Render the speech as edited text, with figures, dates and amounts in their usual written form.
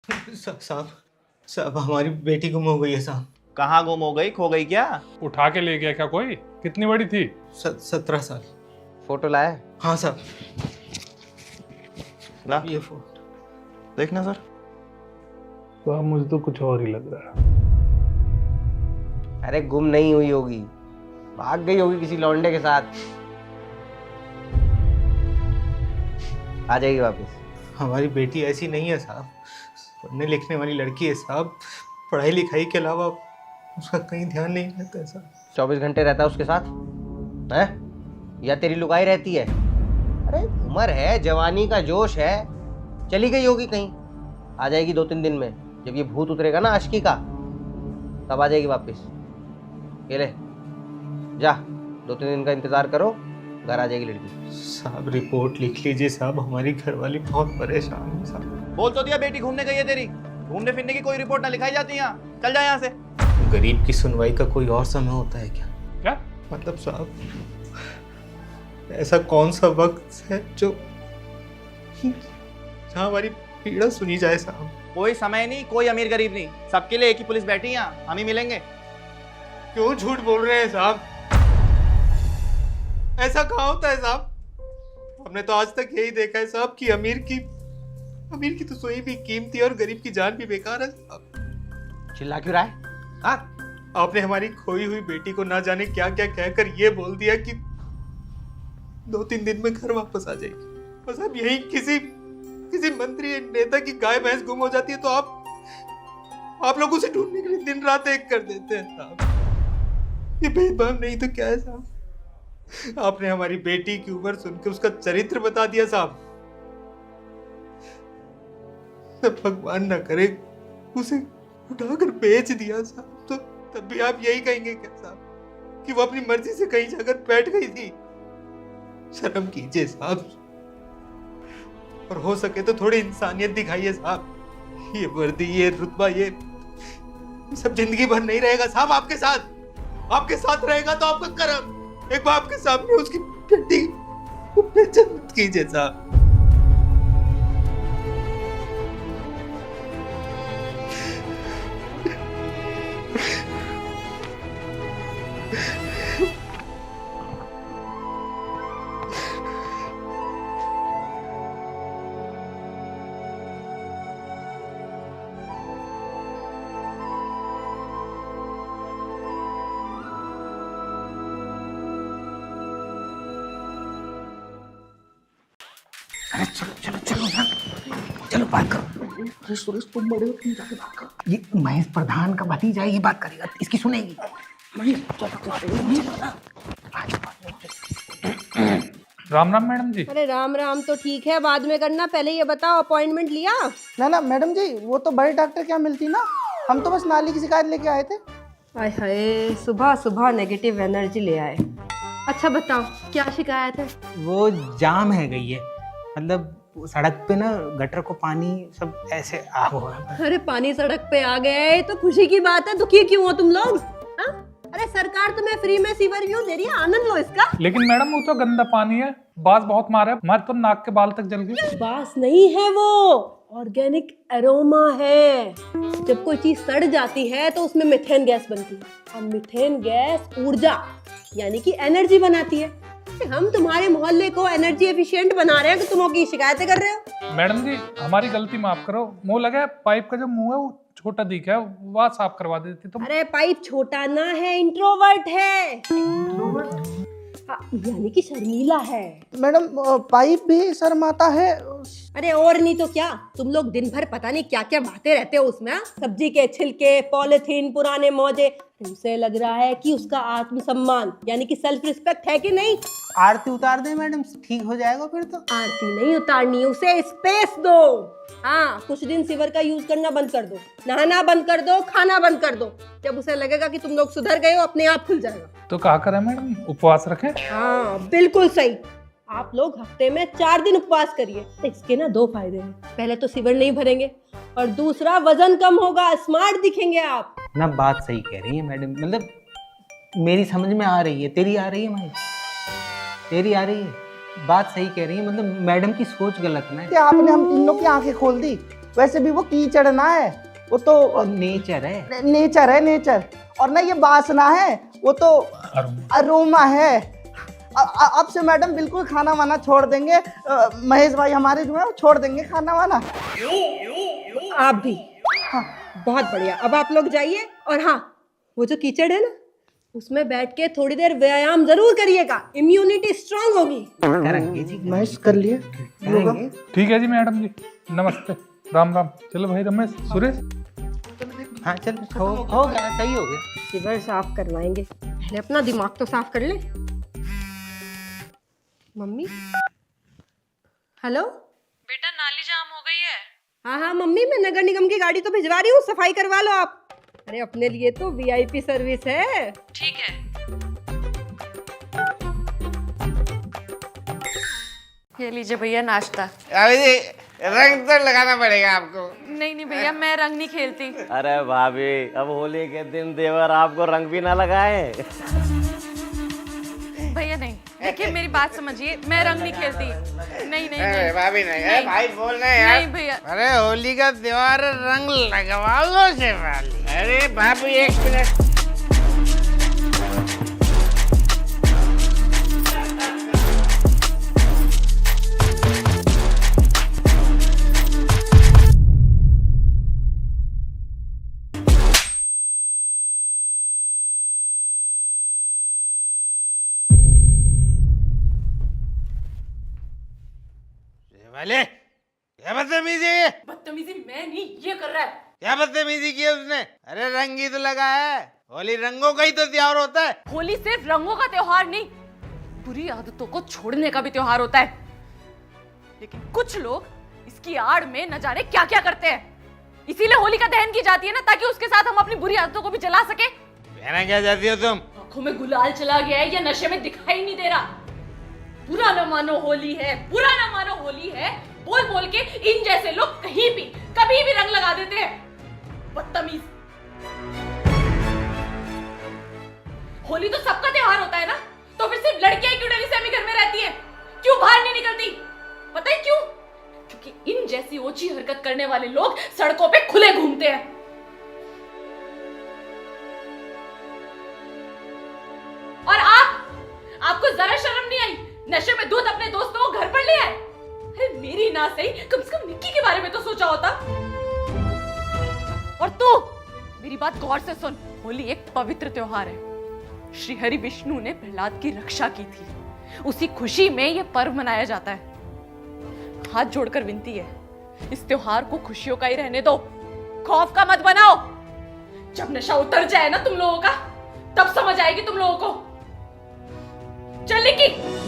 साहब साहब हमारी बेटी गुम हो गई है साहब। कहाँ गुम हो गई, खो गई क्या? उठा के ले गया क्या कोई? कितनी बड़ी थी? 17 साल। फोटो लाया? हाँ साहब, ला ये फोटो देखना सर। तो अब मुझे तो कुछ और ही लग रहा है। अरे गुम नहीं हुई होगी, भाग गई होगी किसी लौंडे के साथ। आ जाएगी वापस। हमारी बेटी ऐसी नहीं है साहब, पढ़ने लिखने वाली लड़की है साहब। पढ़ाई लिखाई के अलावा उसका कहीं ध्यान नहीं रहता है साहब। 24 घंटे रहता है उसके साथ है या तेरी लुगाई रहती है? अरे उम्र है, जवानी का जोश है, चली गई होगी कहीं। आ जाएगी 2-3 दिन में, जब ये भूत उतरेगा ना आशिकी का, तब आ जाएगी वापस। ये ले जा, 2-3 दिन का इंतजार करो, घर आ जाएगी लड़की। साहब रिपोर्ट लिख लीजिए साहब, हमारी घरवाली बहुत परेशान है साहब। बोल तो दिया बेटी घूमने गई है तेरी। घूमने फिरने की कोई रिपोर्ट ना लिखाई जाती यहाँ। चल जा यहाँ से। गरीब की सुनवाई का कोई और समय होता है क्या? क्या? मतलब साहब ऐसा कौन सा वक्त है जो जहाँ हमारी पीड़ा सुनी जाए साहब? कोई समय नहीं, कोई अमीर गरीब नहीं, सबके लिए एक ही पुलिस बैठी है यहाँ। हम ही मिलेंगे। क्यों झूठ बोल रहे हैं साहब? ऐसा कहाँ होता है साहब? हमने तो आज तक यही देखा है साहब कि अमीर की तो सोई भी कीमती और गरीब की जान भी बेकार है साहब। चिल्ला क्यों रहा है? हाँ, आपने हमारी खोई हुई बेटी को ना जाने क्या क्या कहकर ये बोल दिया कि 2-3 दिन में घर वापस आ जाएगी। और साहब यही किसी मंत्री या नेता की गाय भैंस गुम हो जाती है तो आप लोग उसे ढूंढने के लिए दिन रात एक कर देते हैं साहब। ये भेदभाव नहीं तो क्या है साहब? आपने हमारी बेटी की उम्र सुनकर उसका चरित्र बता दिया साहब। भगवान ना करे उसे उठाकर बेच दिया साहब, तो तब भी आप यही कहेंगे क्या साहब कि वो अपनी मर्जी से कहीं जाकर बैठ गई थी? शर्म कीजिए साहब, और हो सके तो थोड़ी इंसानियत दिखाइए साहब। ये वर्दी, ये रुतबा, ये सब जिंदगी भर नहीं रहेगा साहब आपके साथ। आपके साथ रहेगा तो आपका कर्म। एक बाप के सामने उसकी बेटी को बेइज्जत मत कीजिए साहब। चलो बात करो। अरे सुरेश तुम बड़े हो, तुम जाके बात करो। ये महेश प्रधान का भतीजा है, ये बात करेगा, इसकी सुनेगी। महेश राम राम मैडम जी। अरे राम राम तो ठीक है, बाद में करना, पहले ये बताओ अपॉइंटमेंट लिया? ना मैडम जी, वो तो बड़े डॉक्टर क्या मिलती ना, हम तो बस नाली की शिकायत लेके आए थे। हाय हाय, सुबह सुबह नेगेटिव एनर्जी ले आए। अच्छा बताओ क्या शिकायत है? वो जाम है गई है, मतलब सड़क पे ना गटर को पानी सब ऐसे आ हुआ है। अरे पानी सड़क पे आ गया है तो खुशी की बात है, दुखी क्यों हो तुम लोग? हाँ? अरे सरकार तुम्हें फ्री में सीवर व्यू दे रही है, आनंद लो इसका। लेकिन मैडम वो तो गंदा पानी है, बास बहुत मारा है, हमारे तो नाक के बाल तक जल गए। बास नहीं है वो, ऑर्गेनिक एरोमा है। जब कोई चीज सड़ जाती है तो उसमें मीथेन गैस बनती है, और मीथेन गैस ऊर्जा यानी कि एनर्जी बनाती है। हम तुम्हारे मोहल्ले को एनर्जी एफिशिएंट बना रहे हैं कि तुम की शिकायतें कर रहे हो। मैडम जी हमारी गलती माफ करो, मुंह लगा है, पाइप का जो मुंह है वो छोटा दिखा है, वह साफ करवा देती तुम। अरे पाइप छोटा ना है, इंट्रोवर्ट है। यानी कि शर्मीला है। मैडम पाइप भी शर्माता है। अरे और नहीं तो क्या, तुम लोग दिन भर पता नहीं क्या क्या बातें रहते हो उसमें। सब्जी के छिलके, पॉलिथीन, पुराने मौजे। तुमसे लग रहा है कि उसका आत्मसम्मान यानी कि सेल्फ रिस्पेक्ट है कि नहीं? आरती उतार दे मैडम, ठीक हो जाएगा फिर तो। आरती नहीं उतारनी, उसे स्पेस दो। हाँ, कुछ दिन सीवर का यूज करना बंद कर दो, नहाना बंद कर दो, खाना बंद कर दो। जब उसे लगेगा कि तुम लोग सुधर गए हो, अपने आप खुल जाएगा। तो क्या करें मैडम, उपवास रखें? हाँ बिल्कुल सही। आप लोग हफ्ते में 4 दिन उपवास करिए। तो इसके ना 2 फायदे हैं, पहले तो सीवर नहीं भरेंगे और दूसरा वजन कम होगा, स्मार्ट दिखेंगे आप। ना बात सही कह रही है मैडम, मतलब मेरी समझ में आ रही है, तेरी आ रही है महेश, तेरी आ रही है, बात सही कह रही है, मतलब मैडम की सोच गलत ना है। क्या आपने हम तीनों की आंखें खोल दी? वैसे भी वो कीचड़ ना है, वो तो नेचर है। नेचर है, नेचर। और ना ये वासना है, वो तो अरोमा है। अब से मैडम बिल्कुल खाना वाना छोड़ देंगे। महेश भाई हमारे जो है वो छोड़ देंगे खाना वाना। आप भी। हाँ, बहुत बढ़िया। अब आप लोग जाइए, और हाँ, वो जो कीचड़ है ना, उसमें बैठ के थोड़ी देर व्यायाम जरूर करिएगा, इम्यूनिटी स्ट्रांग होगी। करेंगे जी, महेश कर लिए योगा। ठीक है जी मैडम जी, नमस्ते, राम राम। चलो भाई रमेश, सुरेश, हाँ चल हो गया, सही हो गया। लिवर साफ करवाएंगे, पहले अपना दिमाग तो साफ कर ले। मम्मी, हेलो बेटा, नाली जाम हो गई है। हाँ हाँ मम्मी, मैं नगर निगम की गाड़ी तो भिजवा रही हूँ, सफाई करवा लो आप। अरे अपने लिए तो वीआईपी सर्विस है। ठीक है। ये लीजिए भैया नाश्ता। अभी रंग तो लगाना पड़ेगा आपको। नहीं नहीं भैया, मैं रंग नहीं खेलती। अरे भाभी, अब होली के दिन देवर आपको रंग भी ना लगाए। भैया नहीं, देखिए मेरी बात समझिए, मैं रंग नहीं खेलती। नहीं नहीं अरे नहीं, भाभी नहीं, नहीं। भाई बोल रहे हैं यार। नहीं भैया। अरे होली का त्योहार, रंग लगवा लो शेफाली। अरे भाभी एक मिनट। शेफाली, क्या बदतमीजी है? बदतमीजी मैं नहीं, ये कर रहा है। क्या बदतमीजी की है उसने? अरे रंग ही तो लगा है। होली रंगों का ही तो त्योहार होता है। होली सिर्फ रंगों का त्योहार नहीं, बुरी आदतों को छोड़ने का भी त्योहार होता है। लेकिन कुछ लोग इसकी आड़ में न जाने क्या क्या करते हैं। इसीलिए होली का दहन की जाती है ना, ताकि उसके साथ हम अपनी बुरी आदतों को भी जला सके। कहना क्या चाहती हो तुम? आंखों में गुलाल चला गया है या नशे में दिखाई नहीं दे रहा। बुरा न मानो होली है, बुरा न मानो होली है बोल बोल के इन जैसे लोग कहीं भी कभी भी रंग लगा देते हैं। बदतमीज। होली तो सबका त्योहार होता है ना, तो फिर सिर्फ लड़कियां क्यों डरी सहमी घर में रहती हैं? क्यों बाहर नहीं निकलती? पता है क्यों? क्योंकि इन जैसी ओछी हरकत करने वाले लोग सड़कों पे खुले घूमते हैं। और आपको जरा शर्म नहीं आई? नशे में दूध अपने दोस्तों को घर पर ले आए। अरे मेरी ना सही, कम से कम निक्की के बारे में तो सोचा होता। और तू मेरी बात गौर से सुन, होली एक पवित्र त्योहार है। श्री हरि विष्णु ने प्रहलाद की रक्षा की थी, उसी खुशी में यह पर्व मनाया जाता है। हाथ जोड़कर विनती है, इस त्योहार को खुशियों का ही रहने दो, खौफ का मत बनाओ। जब नशा उतर जाए ना तुम लोगों का, तब समझ आएगी तुम लोगों को। चल निकी।